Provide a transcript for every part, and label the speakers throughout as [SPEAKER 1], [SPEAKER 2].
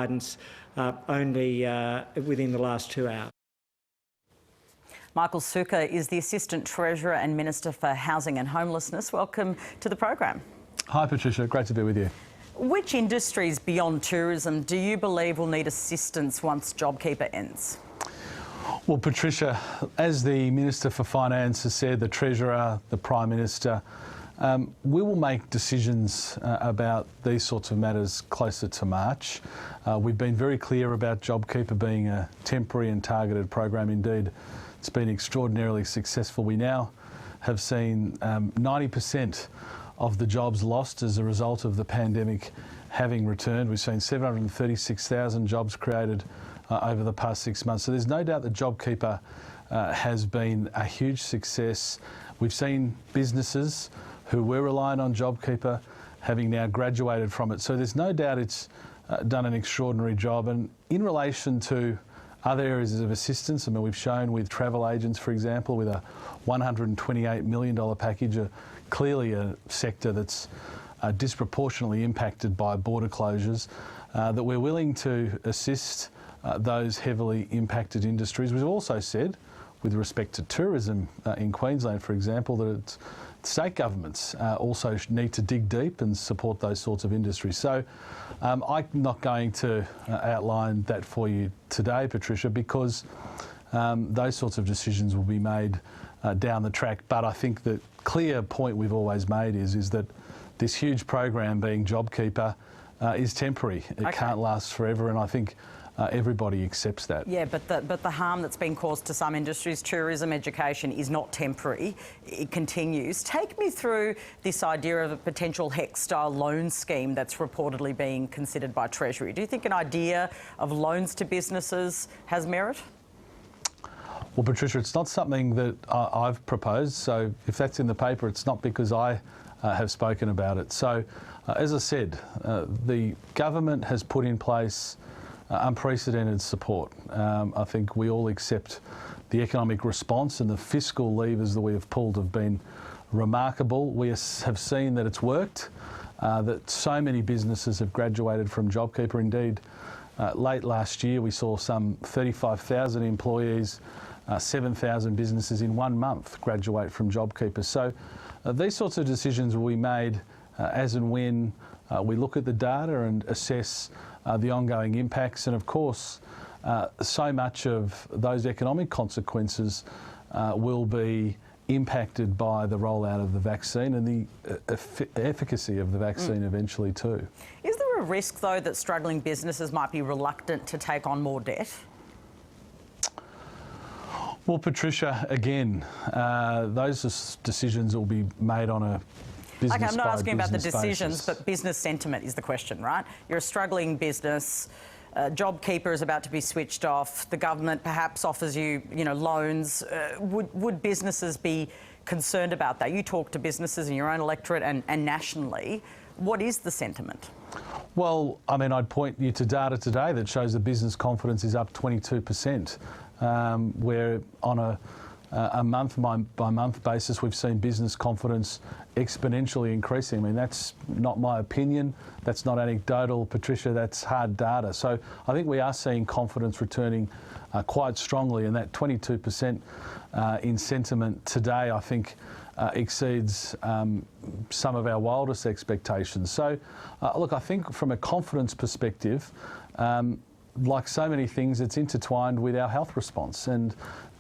[SPEAKER 1] guidance only within the last 2 hours.
[SPEAKER 2] Michael Sukkar is the Assistant Treasurer and Minister for Housing and Homelessness. Welcome to the program.
[SPEAKER 3] Hi Patricia, great to be with you.
[SPEAKER 2] Which industries beyond tourism do you believe will need assistance once Jobkeeper ends?
[SPEAKER 3] Well, Patricia, as the Minister for Finance has said, the Treasurer, the Prime Minister, we will make decisions about these sorts of matters closer to March. We've been very clear about Jobkeeper being a temporary and targeted program. Indeed, it's been extraordinarily successful. We now have seen 90% of the jobs lost as a result of the pandemic having returned. We've seen 736,000 jobs created over the past 6 months. So there's no doubt that Jobkeeper has been a huge success. We've seen businesses who were relying on Jobkeeper having now graduated from it. So there's no doubt it's done an extraordinary job. And in relation to other areas of assistance, I mean, we've shown with travel agents, for example, with a $128 million package, clearly a sector that's disproportionately impacted by border closures, that we're willing to assist those heavily impacted industries. We've also said, with respect to tourism in Queensland, for example, that state governments also need to dig deep and support those sorts of industries. So I'm not going to outline that for you today, Patricia, because those sorts of decisions will be made down the track. But I think the clear point we've always made is that this huge program being Jobkeeper is temporary. It can't last forever, and I think everybody accepts that. Yeah, but
[SPEAKER 2] the harm that's been caused to some industries, tourism, education, is not temporary. It continues. Take me through this idea of a potential HEC-style loan scheme that's reportedly being considered by Treasury. Do you think an idea of loans to businesses has merit?
[SPEAKER 3] Well, Patricia, it's not something that I've proposed, so if that's in the paper, it's not because I have spoken about it. So, as I said, the government has put in place unprecedented support. I think we all accept the economic response, and the fiscal levers that we have pulled have been remarkable. We have seen that it's worked, that so many businesses have graduated from Jobkeeper. Indeed, late last year we saw some 35,000 employees, 7,000 businesses in 1 month graduate from Jobkeeper. So these sorts of decisions will be made as and when we look at the data and assess the ongoing impacts. And of course, so much of those economic consequences will be impacted by the rollout of the vaccine and the efficacy of the vaccine eventually too.
[SPEAKER 2] Is there a risk, though, that struggling businesses might be reluctant to take on more debt?
[SPEAKER 3] Well, Patricia, again, those decisions will be made on a business
[SPEAKER 2] I'm not asking about the decisions,
[SPEAKER 3] basis.
[SPEAKER 2] but business sentiment is the question, right? You're a struggling business. Jobkeeper is about to be switched off. The government perhaps offers you, loans. Would businesses be concerned about that? You talk to businesses in your own electorate and nationally. What is the sentiment?
[SPEAKER 3] Well, I mean, I'd point you to data today that shows that business confidence is up 22%. Where on a month-by-month basis, we've seen business confidence exponentially increasing. I mean, that's not my opinion. That's not anecdotal, Patricia. That's hard data. So I think we are seeing confidence returning quite strongly, and that 22% in sentiment today, I think, exceeds some of our wildest expectations. So, look, I think from a confidence perspective, like so many things, it's intertwined with our health response, and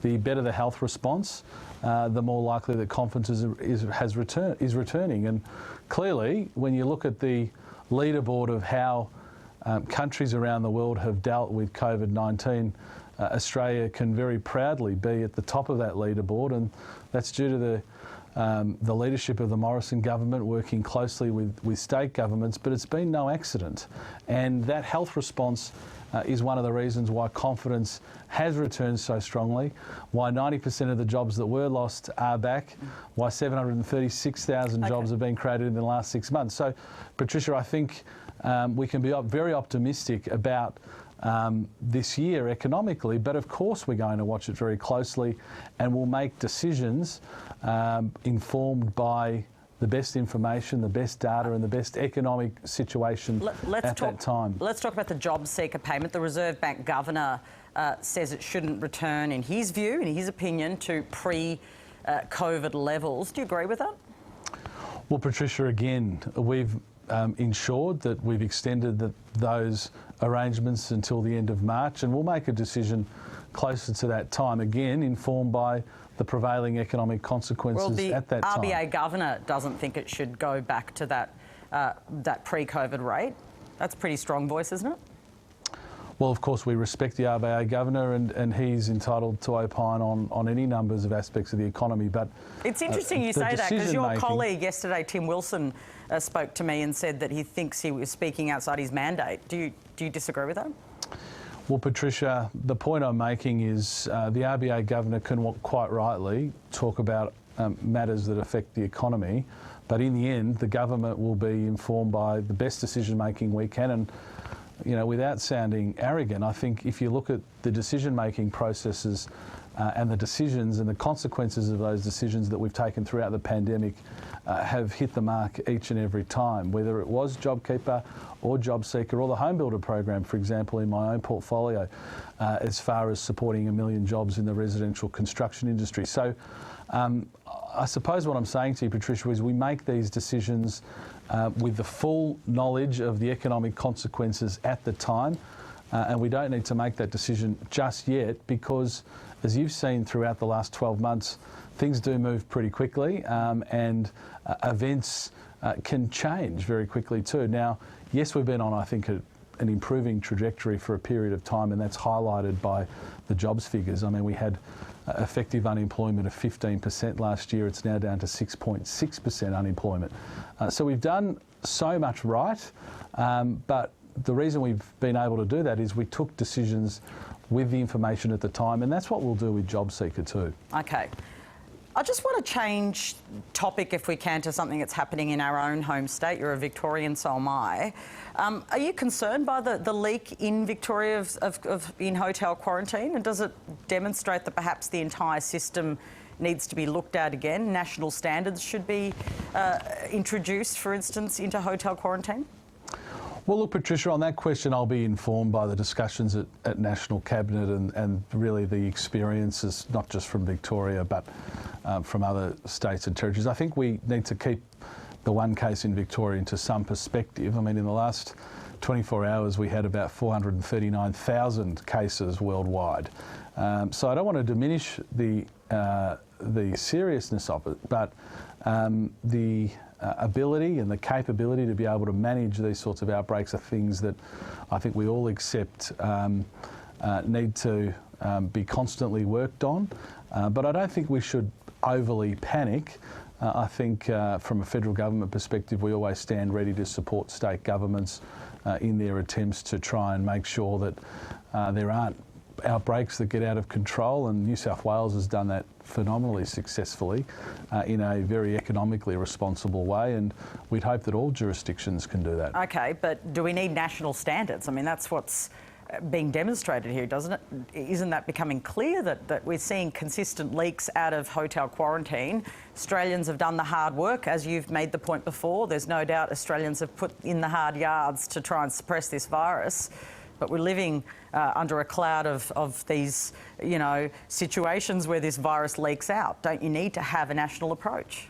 [SPEAKER 3] the better the health response, the more likely that confidence is returning. And clearly, when you look at the leaderboard of how countries around the world have dealt with COVID-19, Australia can very proudly be at the top of that leaderboard, and that's due to the leadership of the Morrison government working closely with state governments, but it's been no accident. And that health response is one of the reasons why confidence has returned so strongly, why 90% of the jobs that were lost are back, why 736,000 jobs have been created in the last 6 months. So, Patricia, I think we can be very optimistic about this year economically, but of course we're going to watch it very closely, and we'll make decisions informed by the best information, the best data and the best economic situation at that time.
[SPEAKER 2] Let's talk about the Jobseeker payment. The Reserve Bank Governor says it shouldn't return, in his view, in his opinion, to pre-COVID levels. Do you agree with that?
[SPEAKER 3] Well, Patricia, again, we've ensured that we've extended those arrangements until the end of March, and we'll make a decision closer to that time, again informed by the prevailing economic consequences at that time.
[SPEAKER 2] The RBA Governor doesn't think it should go back to that pre-COVID rate. That's pretty strong voice, isn't it?
[SPEAKER 3] Well, of course, we respect the RBA Governor, and he's entitled to opine on any numbers of aspects of the economy. But
[SPEAKER 2] it's interesting you say that, because your colleague yesterday, Tim Wilson, spoke to me and said that he thinks he was speaking outside his mandate. Do you disagree with that?
[SPEAKER 3] Well, Patricia, the point I'm making is the RBA Governor can quite rightly talk about matters that affect the economy, but in the end, the government will be informed by the best decision-making we can. And, you know, without sounding arrogant, I think if you look at the decision-making processes and the decisions and the consequences of those decisions that we've taken throughout the pandemic have hit the mark each and every time, whether it was Jobkeeper or Jobseeker or the Home Builder program, for example, in my own portfolio, as far as supporting 1 million jobs in the residential construction industry. So I suppose what I'm saying to you, Patricia, is we make these decisions with the full knowledge of the economic consequences at the time, and we don't need to make that decision just yet, because as you've seen throughout the last 12 months, things do move pretty quickly, and events can change very quickly too. Now, yes, we've been on, I think, an improving trajectory for a period of time, and that's highlighted by the jobs figures. I mean, we had effective unemployment of 15% last year. It's now down to 6.6% unemployment. So we've done so much right, but the reason we've been able to do that is we took decisions with the information at the time, and that's what we'll do with Jobseeker too. Okay.
[SPEAKER 2] I just want to change topic, if we can, to something that's happening in our own home state. You're a Victorian, so am I. Are you concerned by the leak in Victoria of in-hotel quarantine? And does it demonstrate that perhaps the entire system needs to be looked at again? National standards should be introduced, for instance, into hotel quarantine?
[SPEAKER 3] Well, look, Patricia, on that question, I'll be informed by the discussions at National Cabinet and really the experiences, not just from Victoria, but from other states and territories. I think we need to keep the one case in Victoria into some perspective. I mean, in the last 24 hours, we had about 439,000 cases worldwide. So I don't want to diminish the seriousness of it, but the ability and the capability to be able to manage these sorts of outbreaks are things that I think we all accept need to be constantly worked on. But I don't think we should overly panic. I think from a federal government perspective, we always stand ready to support state governments in their attempts to try and make sure that there aren't outbreaks that get out of control, and New South Wales has done that phenomenally successfully in a very economically responsible way, and we'd hope that all jurisdictions can do that. Okay, but do we need national standards? I mean, that's what's being demonstrated here, doesn't it? Isn't that becoming clear that we're seeing consistent leaks out of hotel quarantine? Australians have done the hard work, as you've made the point before. There's no doubt Australians have put in the hard yards to try and suppress this virus. But we're living under a cloud of these, you know, situations where this virus leaks out. Don't you need to have a national approach?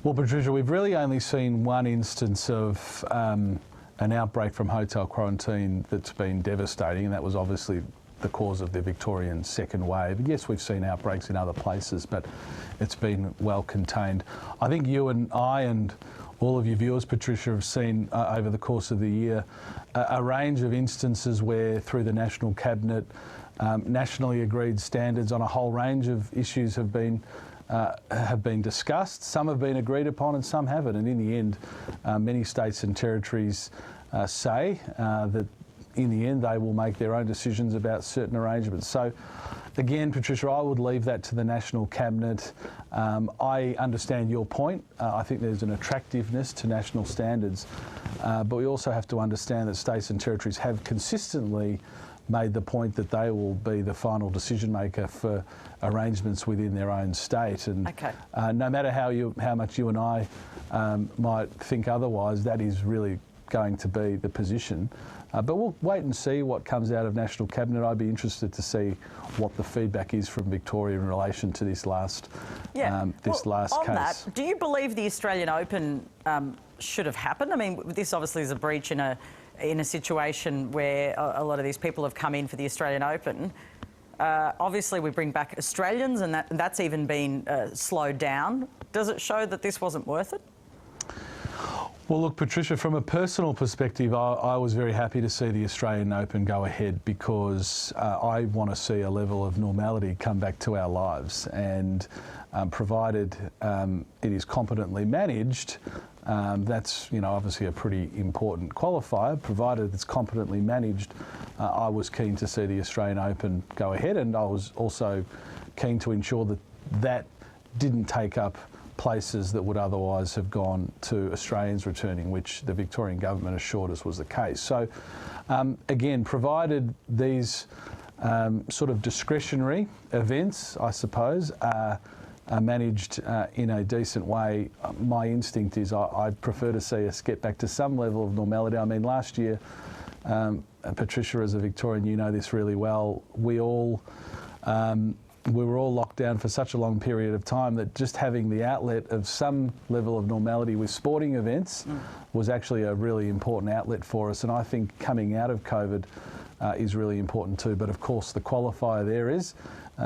[SPEAKER 3] Well, Patricia, we've really only seen one instance of an outbreak from hotel quarantine that's been devastating, and that was obviously the cause of the Victorian second wave. Yes, we've seen outbreaks in other places, but it's been well contained. I think you and I and all of your viewers, Patricia, have seen over the course of the year a range of instances where, through the National Cabinet, nationally agreed standards on a whole range of issues have been discussed. Some have been agreed upon and some haven't. And in the end, many states and territories say that in the end they will make their own decisions about certain arrangements. So again, Patricia, I would leave that to the National Cabinet. I understand your point. I think there's an attractiveness to national standards, but we also have to understand that states and territories have consistently made the point that they will be the final decision maker for arrangements within their own state. And
[SPEAKER 2] Okay.
[SPEAKER 3] no matter how much you and I might think otherwise, that is really going to be the position. But we'll wait and see what comes out of National Cabinet. I'd be interested to see what the feedback is from Victoria in relation to this last
[SPEAKER 2] On
[SPEAKER 3] case.
[SPEAKER 2] that, do you believe the Australian Open should have happened? I mean, this obviously is a breach in a situation where a lot of these people have come in for the Australian Open. Obviously, we bring back Australians, and that's even been slowed down. Does it show that this wasn't worth it?
[SPEAKER 3] Well, look, Patricia, from a personal perspective, I was very happy to see the Australian Open go ahead because I want to see a level of normality come back to our lives, and provided it is competently managed, that's obviously a pretty important qualifier. Provided it's competently managed, I was keen to see the Australian Open go ahead, and I was also keen to ensure that that didn't take up places that would otherwise have gone to Australians returning, which the Victorian government assured us was the case. So again, provided these sort of discretionary events, I suppose, are managed in a decent way, my instinct is I'd prefer to see us get back to some level of normality. I mean, last year, Patricia, as a Victorian, you know this really well, we were all locked down for such a long period of time that just having the outlet of some level of normality with sporting events was actually a really important outlet for us. And I think coming out of COVID is really important too. But of course, the qualifier there is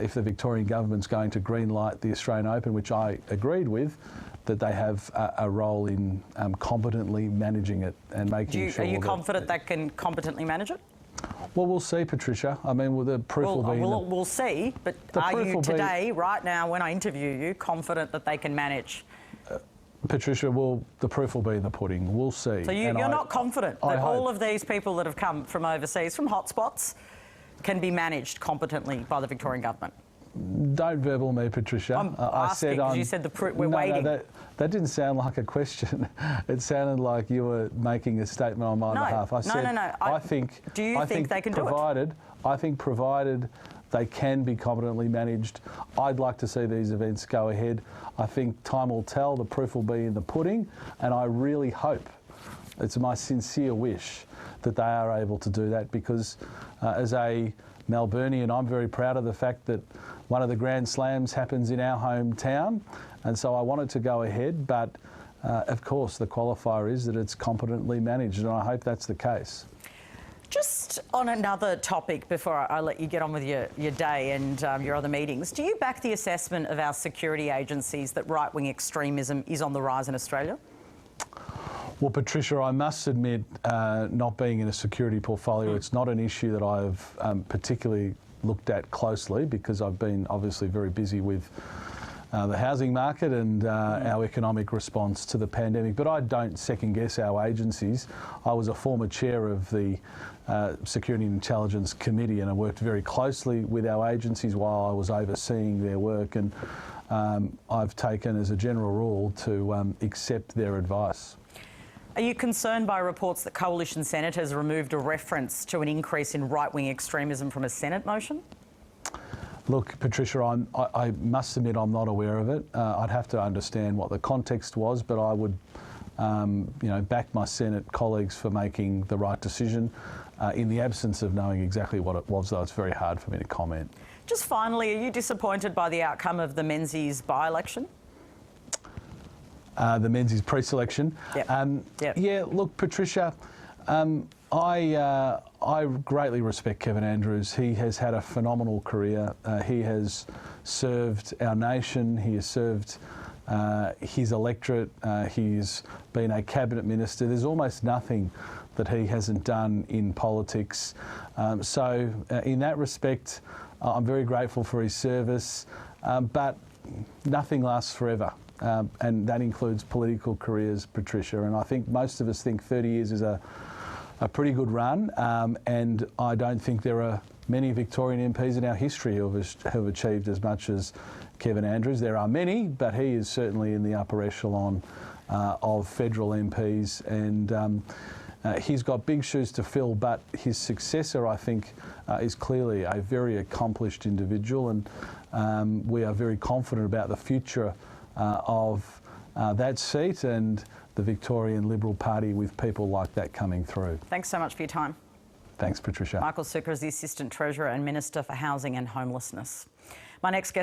[SPEAKER 3] if the Victorian government's going to greenlight the Australian Open, which I agreed with, that they have a role in competently managing it and making sure.
[SPEAKER 2] Are you confident they can competently manage it?
[SPEAKER 3] Well, we'll see, Patricia. I mean, well, the proof will be...
[SPEAKER 2] We'll see, but are you today, right now, when I interview you, confident that they can manage?
[SPEAKER 3] Patricia, well, the proof will be in the pudding. We'll see.
[SPEAKER 2] So you're not confident that all of these people that have come from overseas, from hotspots, can be managed competently by the Victorian government?
[SPEAKER 3] Don't verbal me, Patricia.
[SPEAKER 2] I'm asking because you said we're waiting.
[SPEAKER 3] No, that didn't sound like a question. It sounded like you were making a statement on my behalf. I think.
[SPEAKER 2] Do you think they can do it?
[SPEAKER 3] I think provided they can be competently managed, I'd like to see these events go ahead. I think time will tell. The proof will be in the pudding, and I really hope, it's my sincere wish, that they are able to do that because as a Melburnian, I'm very proud of the fact that one of the Grand Slams happens in our hometown, and so I want it to go ahead, but of course the qualifier is that it's competently managed, and I hope that's the case.
[SPEAKER 2] Just on another topic before I let you get on with your day and your other meetings, do you back the assessment of our security agencies that right-wing extremism is on the rise in Australia?
[SPEAKER 3] Well, Patricia, I must admit, not being in a security portfolio, it's not an issue that I've particularly looked at closely because I've been obviously very busy with the housing market and our economic response to the pandemic. But I don't second guess our agencies. I was a former chair of the Security and Intelligence Committee, and I worked very closely with our agencies while I was overseeing their work, and I've taken as a general rule to accept their advice.
[SPEAKER 2] Are you concerned by reports that coalition senators removed a reference to an increase in right-wing extremism from a Senate motion?
[SPEAKER 3] Look, Patricia, I must admit I'm not aware of it. I'd have to understand what the context was, but I would, back my Senate colleagues for making the right decision. In the absence of knowing exactly what it was, though, it's very hard for me to comment.
[SPEAKER 2] Just finally, are you disappointed by the outcome of the Menzies by-election?
[SPEAKER 3] The Menzies pre-selection.
[SPEAKER 2] Yep.
[SPEAKER 3] Yeah, look, Patricia, I greatly respect Kevin Andrews. He has had a phenomenal career. He has served our nation. He has served his electorate. He's been a cabinet minister. There's almost nothing that he hasn't done in politics. So in that respect, I'm very grateful for his service, but nothing lasts forever. And that includes political careers, Patricia. And I think most of us think 30 years is a pretty good run. And I don't think there are many Victorian MPs in our history who have achieved as much as Kevin Andrews. There are many, but he is certainly in the upper echelon of federal MPs. And He's got big shoes to fill, but his successor, I think, is clearly a very accomplished individual, and we are very confident about the future of that seat and the Victorian Liberal Party with people like that coming through.
[SPEAKER 2] Thanks so much for your time.
[SPEAKER 3] Thanks, Patricia.
[SPEAKER 2] Michael Sukkar is the Assistant Treasurer and Minister for Housing and Homelessness. My next guest